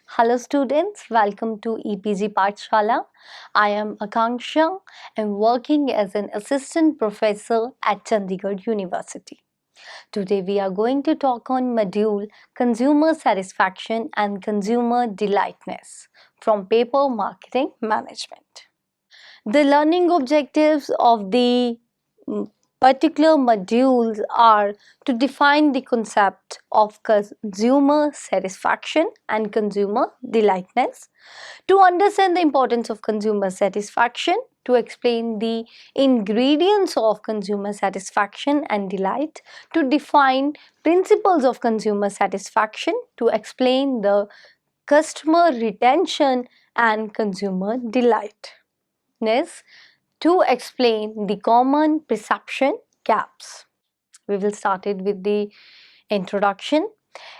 Hello students, welcome to EPG Pathshala. I am Akanksha and working as an assistant professor at Chandigarh University. Today we are going to talk on module Consumer Satisfaction and Consumer Delightness from Paper Marketing Management. The learning objectives of the particular modules are to define the concept of consumer satisfaction and consumer delightness, to understand the importance of consumer satisfaction, to explain the ingredients of consumer satisfaction and delight, to define principles of consumer satisfaction, to explain the customer retention and consumer delight. Next, to explain the common perception gaps. We will start it with the introduction.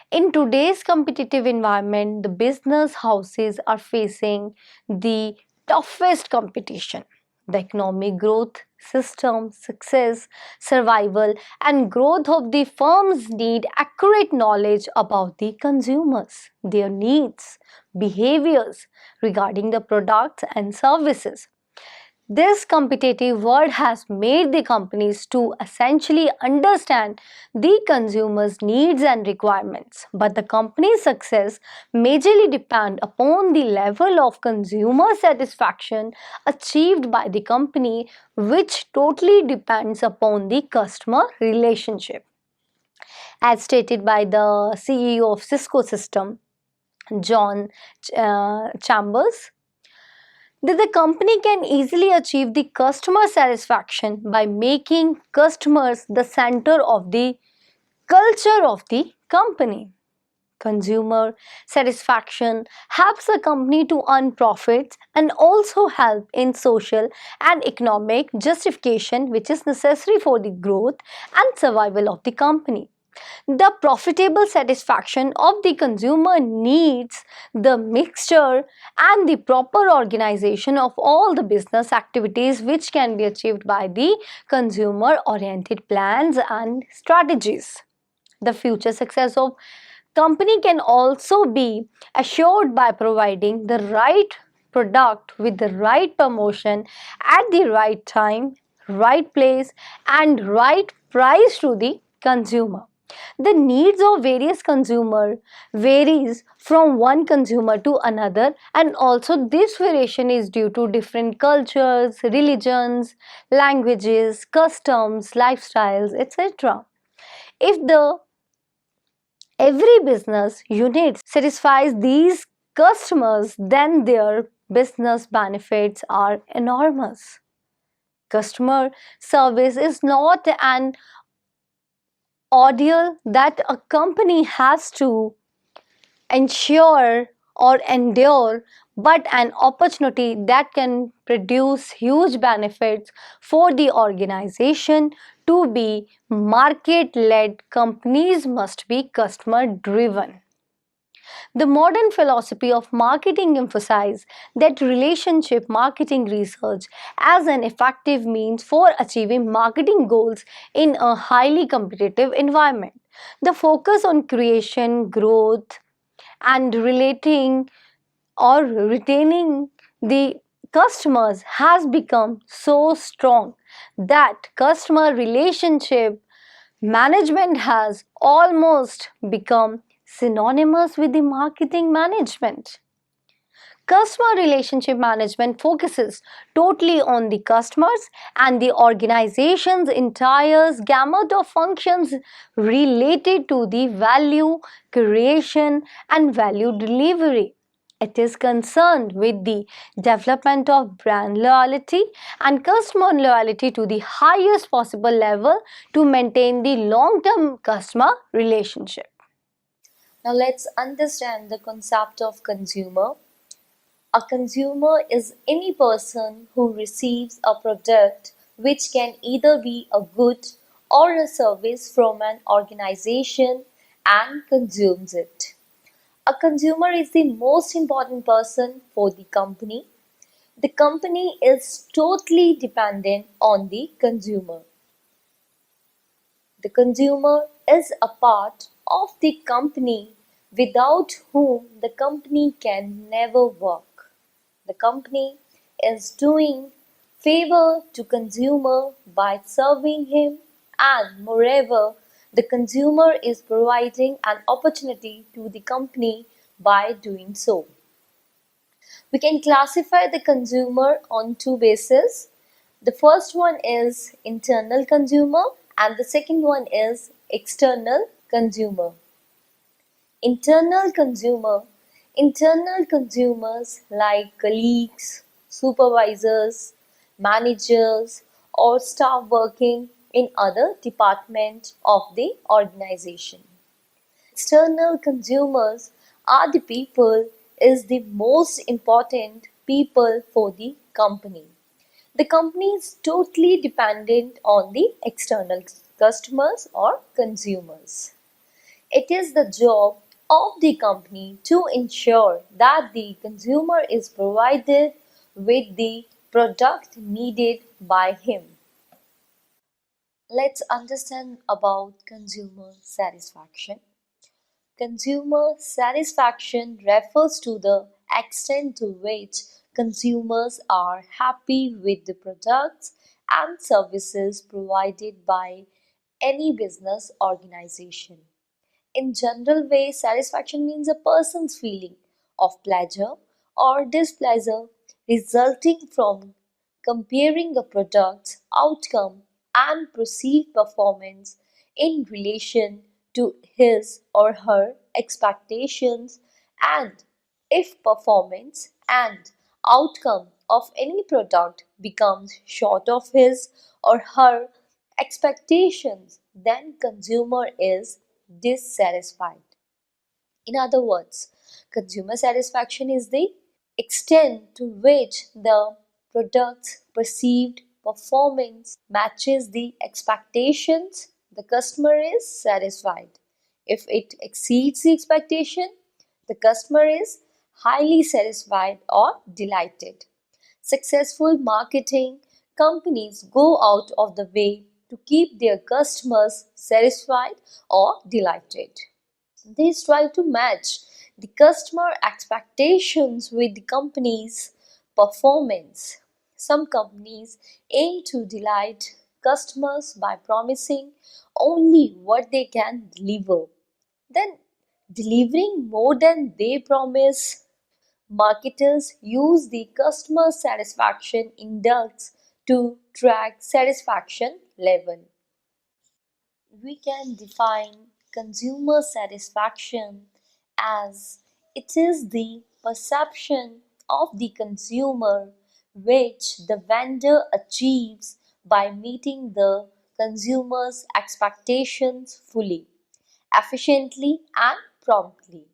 In today's competitive environment, the business houses are facing the toughest competition. The economic growth, system, success, survival, and growth of the firms need accurate knowledge about the consumers, their needs, behaviors regarding the products and services. This competitive world has made the companies to essentially understand the consumer's needs and requirements. But the company's success majorly depend upon the level of consumer satisfaction achieved by the company, which totally depends upon the customer relationship. As stated by the CEO of Cisco System, John Chambers, that the company can easily achieve the customer satisfaction by making customers the center of the culture of the company. Consumer satisfaction helps a company to earn profits and also help in social and economic justification, which is necessary for the growth and survival of the company. The profitable satisfaction of the consumer needs the mixture and the proper organization of all the business activities, which can be achieved by the consumer oriented plans and strategies. The future success of company can also be assured by providing the right product with the right promotion at the right time, right place, and right price to the consumer. The needs of various consumer varies from one consumer to another, and also this variation is due to different cultures, religions, languages, customs, lifestyles, etc. If the every business unit satisfies these customers, then their business benefits are enormous. Customer service is not an ordeal that a company has to ensure or endure, but an opportunity that can produce huge benefits for the organization. To be market led, companies must be customer driven. The modern philosophy of marketing emphasizes that relationship marketing research as an effective means for achieving marketing goals in a highly competitive environment. The focus on creation, growth, and relating or retaining the customers has become so strong that customer relationship management has almost become synonymous with the marketing management. Customer relationship management focuses totally on the customers and the organization's entire gamut of functions related to the value creation and value delivery. It is concerned with the development of brand loyalty and customer loyalty to the highest possible level to maintain the long-term customer relationship. Now let's understand the concept of consumer. A consumer is any person who receives a product which can either be a good or a service from an organization and consumes it. A consumer is the most important person for the company. The company is totally dependent on the consumer. The consumer is a part of the company without whom the company can never work. The company is doing favor to consumer by serving him, and moreover the consumer is providing an opportunity to the company by doing so. We can classify the consumer on two bases. The first one is internal consumer and the second one is external consumer. Internal consumer. Internal consumers like colleagues, supervisors, managers, or staff working in other departments of the organization. External consumers are the people is the most important people for the company. The company is totally dependent on the external customers or consumers. It is the job of the company to ensure that the consumer is provided with the product needed by him. Let's understand about consumer satisfaction. Consumer satisfaction refers to the extent to which consumers are happy with the products and services provided by any business organization. In general way, satisfaction means a person's feeling of pleasure or displeasure resulting from comparing a product's outcome and perceived performance in relation to his or her expectations, and if performance and outcome of any product becomes short of his or her expectations, then consumer is dissatisfied. In other words, consumer satisfaction is the extent to which the product's perceived performance matches the expectations. The customer is satisfied. If it exceeds the expectation, the customer is highly satisfied or delighted. Successful marketing companies go out of the way to keep their customers satisfied or delighted. They strive to match the customer expectations with the company's performance. Some companies aim to delight customers by promising only what they can deliver, then delivering more than they promise. Marketers use the customer satisfaction index to track satisfaction level. We can define consumer satisfaction as it is the perception of the consumer which the vendor achieves by meeting the consumer's expectations fully, efficiently, and promptly.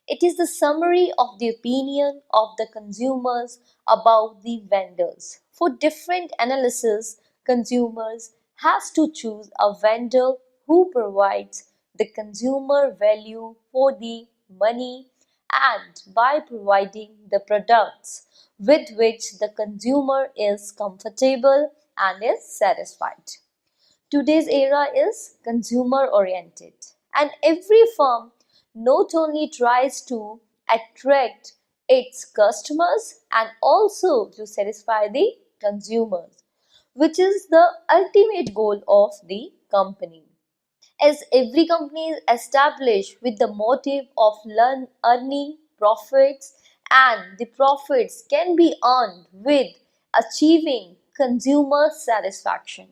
It is the summary of the opinion of the consumers about the vendors. For different analysis, consumers has to choose a vendor who provides the consumer value for the money and by providing the products with which the consumer is comfortable and is satisfied. Today's era is consumer oriented, and every firm not only tries to attract its customers and also to satisfy the consumers, which is the ultimate goal of the company. As every company is established with the motive of earning profits, and the profits can be earned with achieving consumer satisfaction.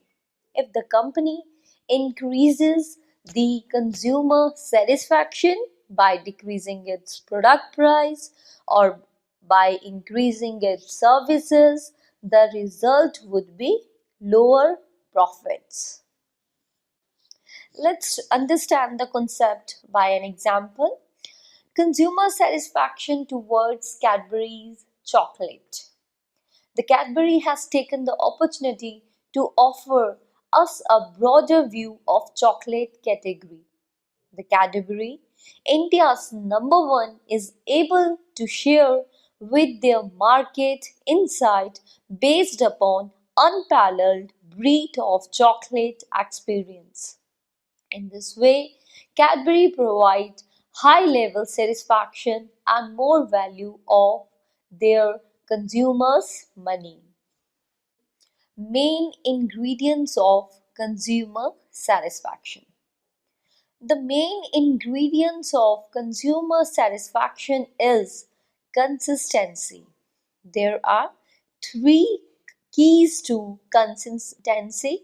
If the company increases the consumer satisfaction by decreasing its product price or by increasing its services, the result would be lower profits. Let's understand the concept by an example. Consumer satisfaction towards Cadbury's chocolate. The Cadbury has taken the opportunity to offer us a broader view of chocolate category. The Cadbury, India's number one, is able to share with their market insight based upon unparalleled breed of chocolate experience. In this way, Cadbury provides high level satisfaction, and more value of their consumers' money. Main ingredients of consumer satisfaction. The main ingredients of consumer satisfaction is consistency. There are three keys to consistency.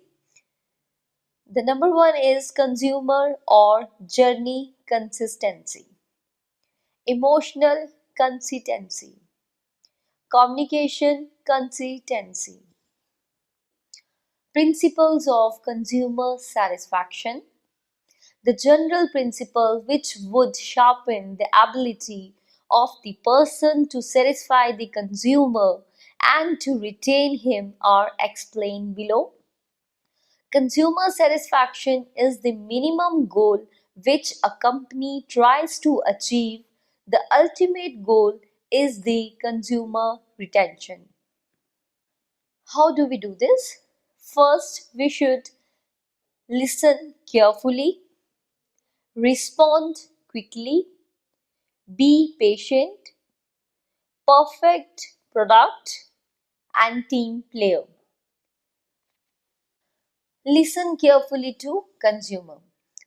The number one is consumer or journey consistency, emotional consistency, communication consistency. Principles of consumer satisfaction. The general principle which would sharpen the ability of the person to satisfy the consumer and to retain him are explained below. Consumer satisfaction is the minimum goal which a company tries to achieve. The ultimate goal is the consumer retention. How do we do this? First, we should listen carefully, respond quickly, be patient, perfect product, and team player. Listen carefully to consumer.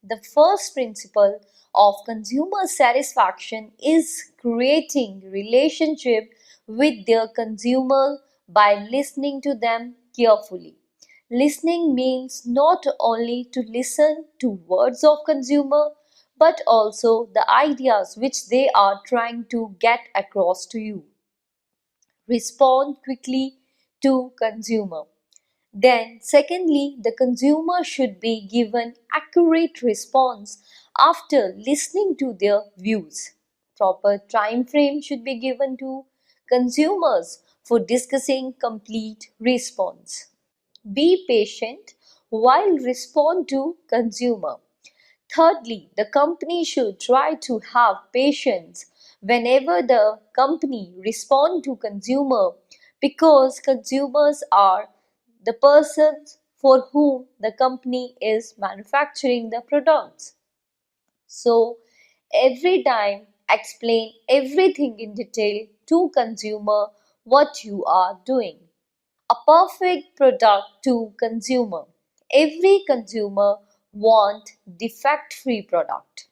The first principle of consumer satisfaction is creating relationship with their consumer by listening to them carefully. Listening means not only to listen to words of consumer but also the ideas which they are trying to get across to you. Respond quickly to consumer. Then, secondly, the consumer should be given accurate response after listening to their views. Proper time frame should be given to consumers for discussing complete response. Be patient while respond to consumer. Thirdly, the company should try to have patience whenever the company respond to consumer because consumers are the persons for whom the company is manufacturing the products. So every time explain everything in detail to consumer what you are doing. A perfect product to consumer. Every consumer want defect-free product,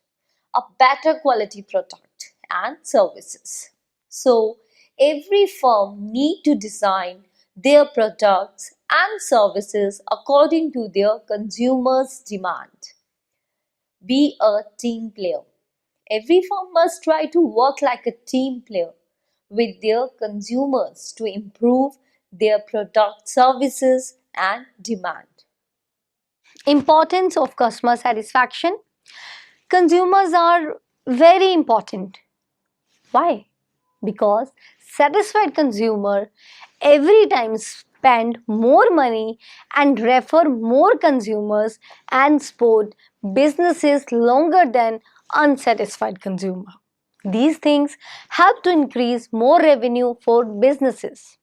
a better quality product and services. So every firm need to design their products and services according to their consumers' demand. Be a team player. Every firm must try to work like a team player with their consumers to improve their product services and demand. Importance of customer satisfaction. Consumers are very important. Why? Because satisfied consumer every time spend more money and refer more consumers and support businesses longer than unsatisfied consumer. These things help to increase more revenue for businesses.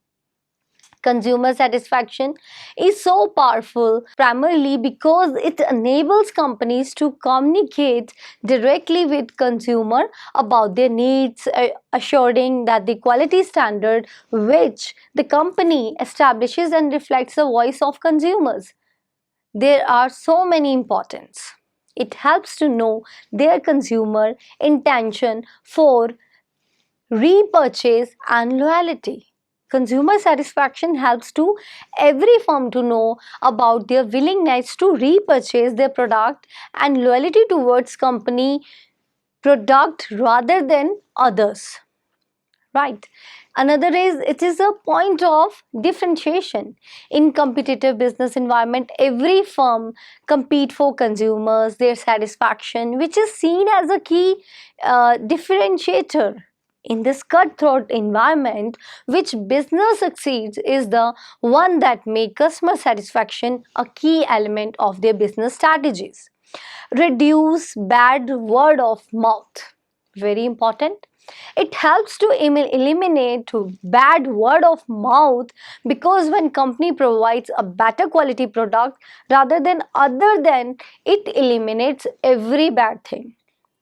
Consumer satisfaction is so powerful primarily because it enables companies to communicate directly with consumer about their needs, assuring that the quality standard which the company establishes and reflects the voice of consumers. There are so many importance. It helps to know their consumer intention for repurchase and loyalty. Consumer satisfaction helps to every firm to know about their willingness to repurchase their product and loyalty towards company product rather than others. Right. Another is it is a point of differentiation. In competitive business environment, every firm compete for consumers, their satisfaction, which is seen as a key differentiator. In this cutthroat environment, which business succeeds is the one that make customer satisfaction a key element of their business strategies. Reduce bad word of mouth. Very important. It helps to eliminate bad word of mouth because when company provides a better quality product rather than other than it eliminates every bad thing.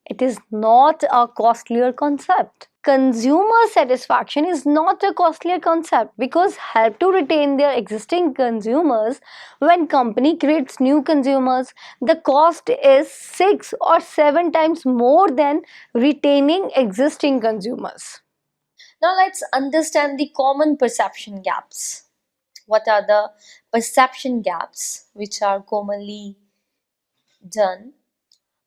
It is not a costlier concept. Consumer satisfaction is not a costlier concept because help to retain their existing consumers. When company creates new consumers, the cost is 6 or 7 times more than retaining existing consumers. Now let's understand the common perception gaps. What are the perception gaps which are commonly done?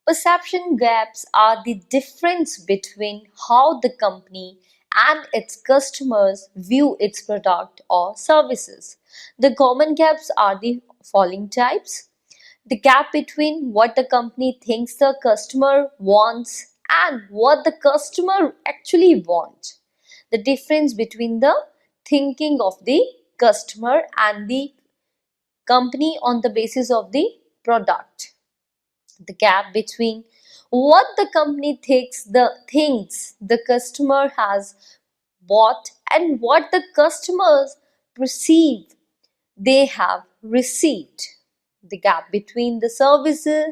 Perception gaps are the difference between how the company and its customers view its product or services. The common gaps are the following types: the gap between what the company thinks the customer wants and what the customer actually wants, the difference between the thinking of the customer and the company on the basis of the product, the gap between what the company thinks the customer has bought and what the customers perceive they have received, the gap between the services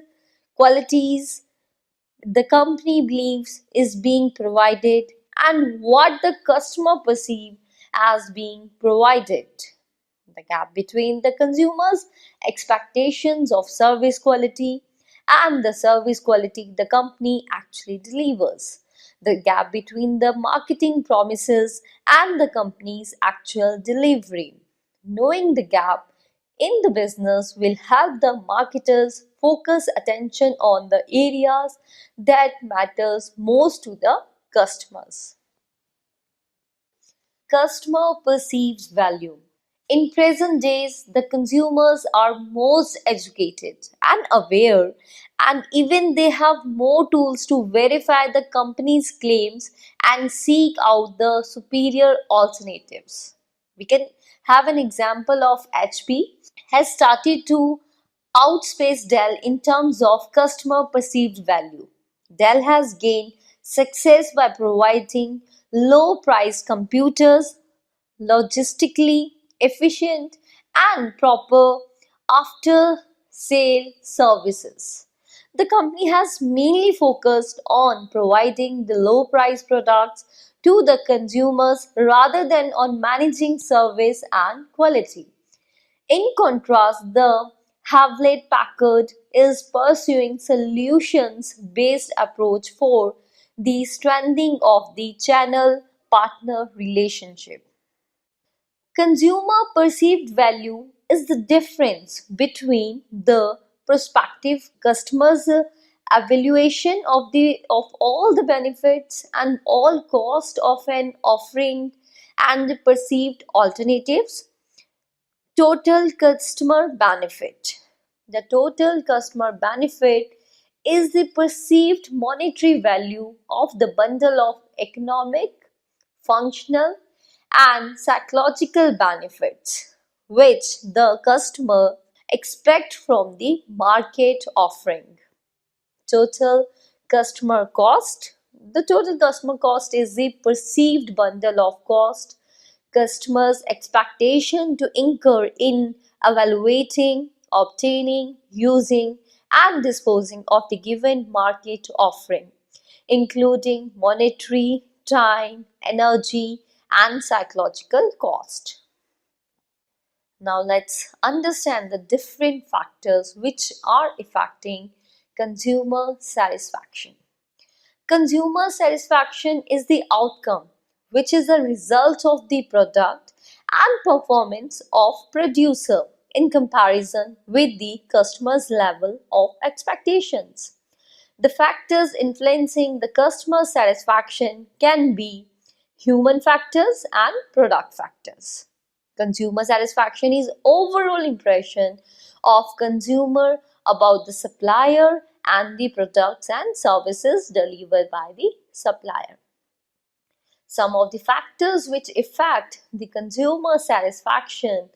qualities the company believes is being provided and what the customer perceive as being provided, the gap between the consumer's expectations of service quality and the service quality the company actually delivers, the gap between the marketing promises and the company's actual delivery. Knowing the gap in the business will help the marketers focus attention on the areas that matters most to the customers. Customer perceives value. In present days, the consumers are most educated and aware, and even they have more tools to verify the company's claims and seek out the superior alternatives. We can have an example of HP has started to outspace Dell in terms of customer perceived value. Dell has gained success by providing low priced computers, logistically efficient, and proper after sale services. The company has mainly focused on providing the low price products to the consumers rather than on managing service and quality. In contrast, the Hewlett Packard is pursuing solutions based approach for the strengthening of the channel partner relationship. Consumer perceived value is the difference between the prospective customer's evaluation of all the benefits and all cost of an offering and the perceived alternatives. Total customer benefit. The total customer benefit is the perceived monetary value of the bundle of economic, functional, and psychological benefits which the customer expect from the market offering. Total customer cost. The total customer cost is the perceived bundle of cost customers' expectation to incur in evaluating, obtaining, using, and disposing of the given market offering, including monetary, time, energy, and psychological cost. Now let's understand the different factors which are affecting consumer satisfaction. Consumer satisfaction is the outcome, which is a result of the product and performance of producer in comparison with the customer's level of expectations. The factors influencing the customer satisfaction can be human factors and product factors. Consumer satisfaction is overall impression of consumer about the supplier and the products and services delivered by the supplier. Some of the factors which affect the consumer satisfaction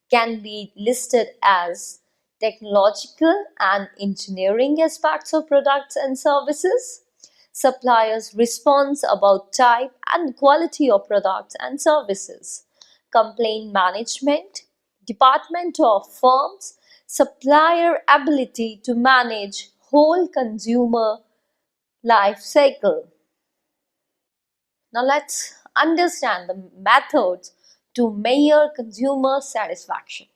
can be listed as technological and engineering aspects of products and services, suppliers' response about type and quality of products and services, complaint management, department of firms, supplier ability to manage whole consumer life cycle. Now let's understand the methods to measure consumer satisfaction.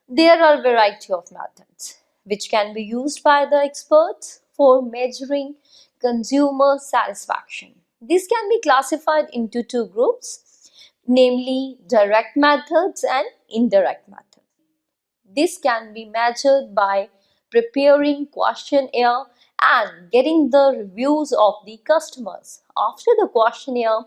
There are a variety of methods which can be used by the experts for measuring consumer satisfaction. These can be classified into two groups, namely direct methods and indirect methods. This can be measured by preparing questionnaire and getting the reviews of the customers. After the questionnaire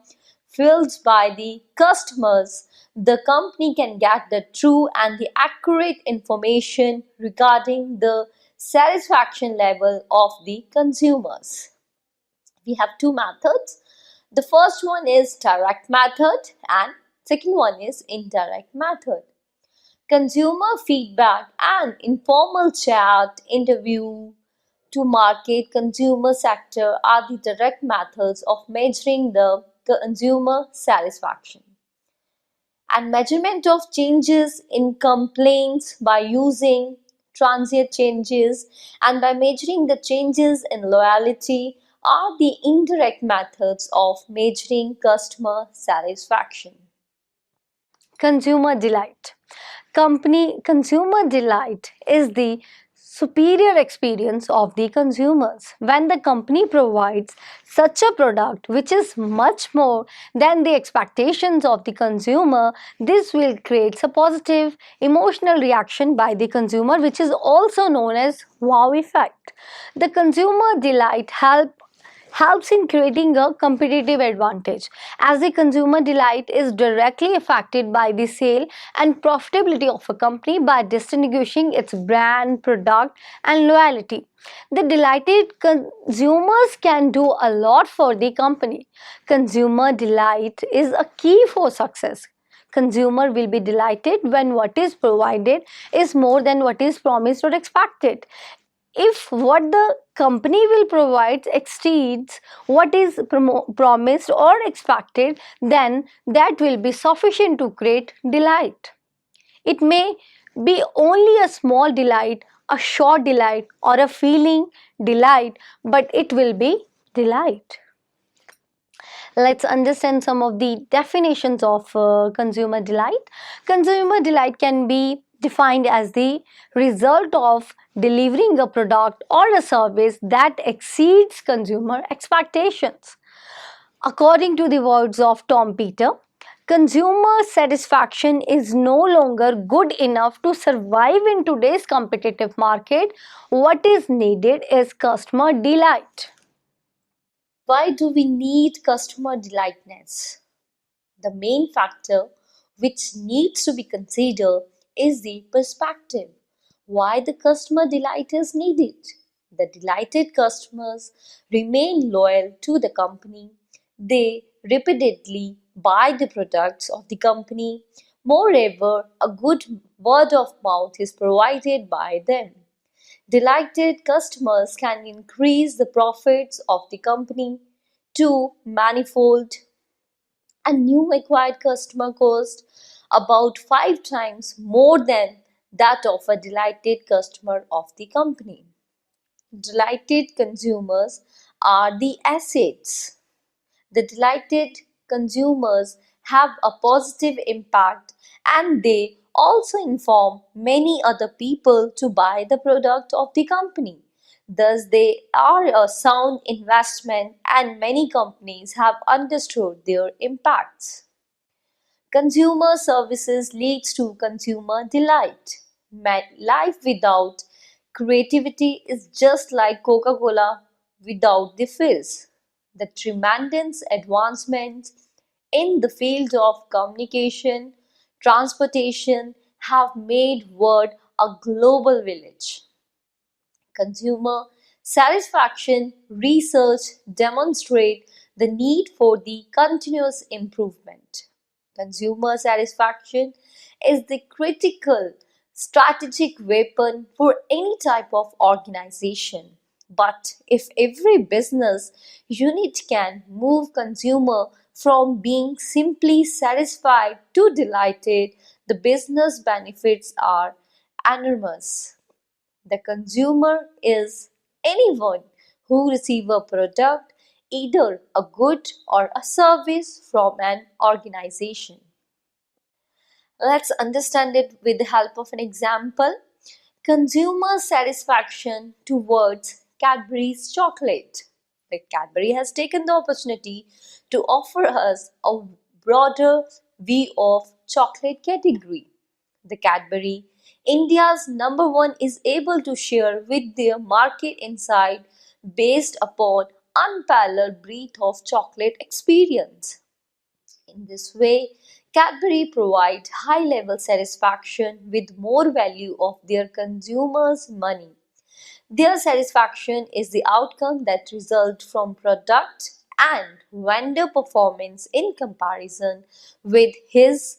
filled by the customers, the company can get the true and the accurate information regarding the satisfaction level of the consumers. We have two methods. The first one is direct method and second one is indirect method. Consumer feedback and informal chat, interview to market consumer sector are the direct methods of measuring the consumer satisfaction. And measurement of changes in complaints by using transient changes and by measuring the changes in loyalty are the indirect methods of measuring customer satisfaction. Consumer delight. Company consumer delight is the superior experience of the consumers when the company provides such a product which is much more than the expectations of the consumer. This will create a positive emotional reaction by the consumer, which is also known as wow effect. The consumer delight helps in creating a competitive advantage, as the consumer delight is directly affected by the sale and profitability of a company by distinguishing its brand, product, and loyalty. The delighted consumers can do a lot for the company. Consumer delight is a key for success. Consumer will be delighted when what is provided is more than what is promised or expected. If what the company will provide exceeds what is promised or expected, then that will be sufficient to create delight. It may be only a small delight, a short delight, or a feeling delight, but it will be delight. Let's understand some of the definitions of consumer delight. Consumer delight can be defined as the result of delivering a product or a service that exceeds consumer expectations. According to the words of Tom Peter, consumer satisfaction is no longer good enough to survive in today's competitive market. What is needed is customer delight. Why do we need customer delightness? The main factor which needs to be considered is the perspective. Why the customer delight is needed? The delighted customers remain loyal to the company. They repeatedly buy the products of the company. Moreover, a good word of mouth is provided by them. Delighted customers can increase the profits of the company to manifold, and new acquired customer cost about 5 times more than that of a delighted customer of the company. Delighted consumers are the assets. The delighted consumers have a positive impact and they also inform many other people to buy the product of the company. Thus, they are a sound investment and many companies have understood their impacts. Consumer services leads to consumer delight. Life without creativity is just like Coca-Cola without the fizz. The tremendous advancements in the field of communication, transportation have made world a global village. Consumer satisfaction research demonstrate the need for the continuous improvement. Consumer satisfaction is the critical strategic weapon for any type of organization. But if every business unit can move consumer from being simply satisfied to delighted, the business benefits are enormous. The consumer is anyone who receive a product, either a good or a service from an organization. Let's understand it with the help of an example. Consumer satisfaction towards Cadbury's chocolate. The Cadbury has taken the opportunity to offer us a broader view of chocolate category. The Cadbury, India's number one, is able to share with their market insight based upon unparalleled breadth of chocolate experience. In this way, Cadbury provide high-level satisfaction with more value of their consumers' money. Their satisfaction is the outcome that results from product and vendor performance in comparison with his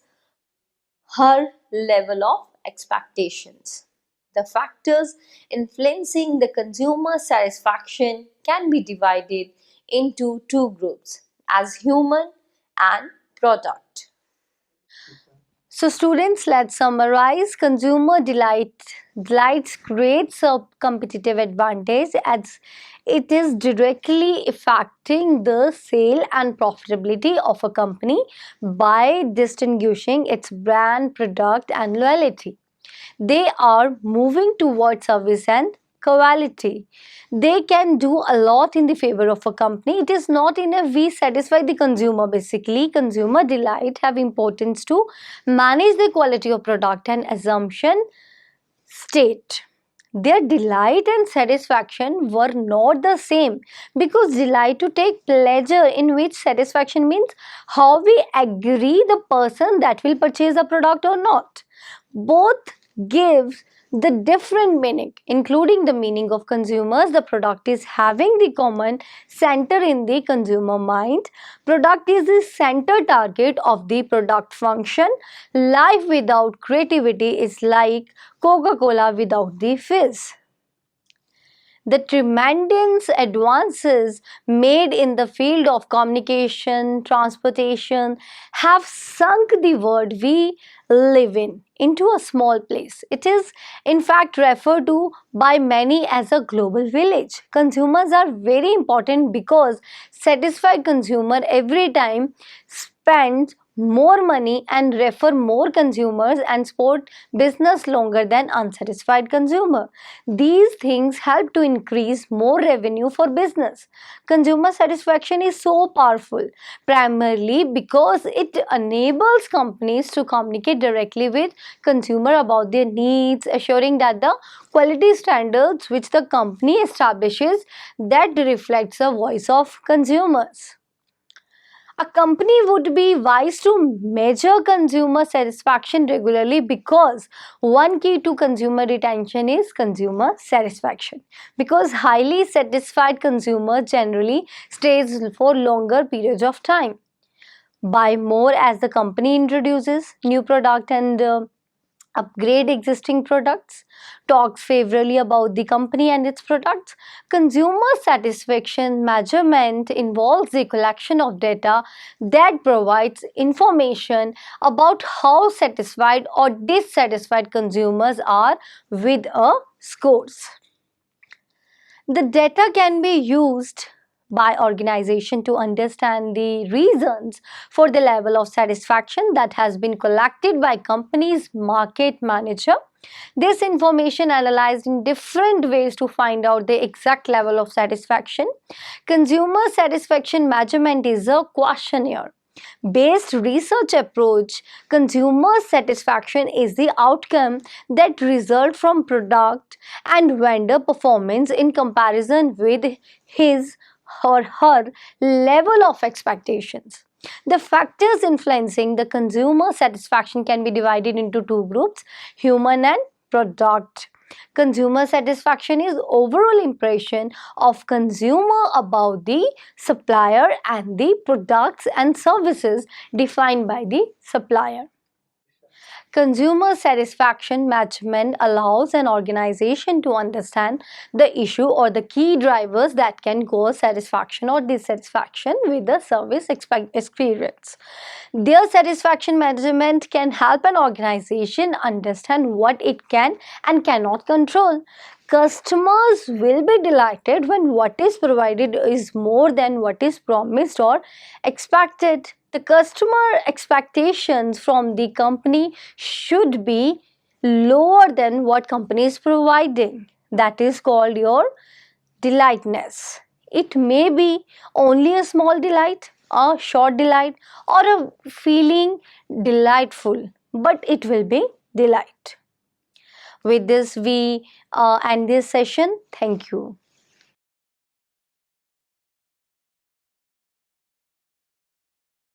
her level of expectations. The factors influencing the consumer satisfaction can be divided into two groups as human and product. So students, let's summarize. Consumer delights creates a competitive advantage as it is directly affecting the sale and profitability of a company by distinguishing its brand, product and loyalty. They are moving towards service and quality. They can do a lot in the favor of a company. It is not in a we satisfy the consumer. Basically, consumer delight have importance to manage the quality of product and assumption state. Their delight and satisfaction were not the same because delight to take pleasure in which satisfaction means how we agree the person that will purchase the product or not. Both gives the different meaning, including the meaning of consumers. The product is having the common center in the consumer mind. Product is the center target of the product function. Life without creativity is like Coca-Cola without the fizz. The tremendous advances made in the field of communication, transportation have sunk the world we live in into a small place. It is in fact referred to by many as a global village. Consumers are very important because satisfied consumer every time spends more money and refer more consumers and support business longer than unsatisfied consumer. These things help to increase more revenue for business. Consumer satisfaction is so powerful primarily because it enables companies to communicate directly with consumer about their needs, assuring that the quality standards which the company establishes that reflects the voice of consumers. A company would be wise to measure consumer satisfaction regularly because one key to consumer retention is consumer satisfaction. Because highly satisfied consumer generally stays for longer periods of time. Buy more as the company introduces new product and upgrade existing products, talks favorably about the company and its products. Consumer satisfaction measurement involves the collection of data that provides information about how satisfied or dissatisfied consumers are with a scores. The data can be used by organization to understand the reasons for the level of satisfaction that has been collected by company's market manager. This information analyzed in different ways to find out the exact level of satisfaction. Consumer satisfaction measurement is a questionnaire based research approach. Consumer satisfaction is the outcome that result from product and vendor performance in comparison with his or her level of expectations. The factors influencing the consumer satisfaction can be divided into two groups: human and product. Consumer satisfaction is overall impression of consumer about the supplier and the products and services defined by the supplier. Consumer satisfaction measurement allows an organization to understand the issue or the key drivers that can cause satisfaction or dissatisfaction with the service experience. Their satisfaction measurement can help an organization understand what it can and cannot control. Customers will be delighted when what is provided is more than what is promised or expected. The customer expectations from the company should be lower than what company is providing. That is called your delightness. It may be only a small delight, a short delight, or a feeling delightful, but it will be delight. With this, we end this session. Thank you.